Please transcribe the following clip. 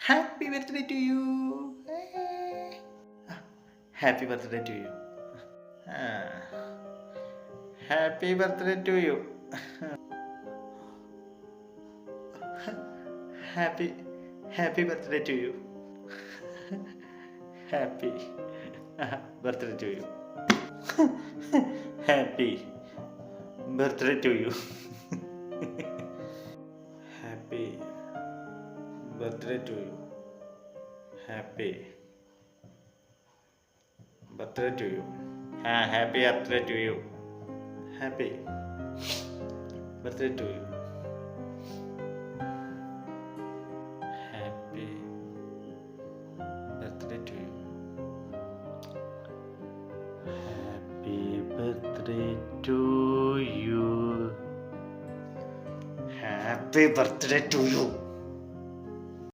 Happy birthday to you. Happy birthday to you. Happy birthday to you. Happy happy birthday to you. Happy birthday to you. Happy birthday to you. Happy birthday to you. Happy birthday to you. Happy birthday to you. Happy birthday to you. Happy birthday to you. Happy birthday to you. Happy birthday to U.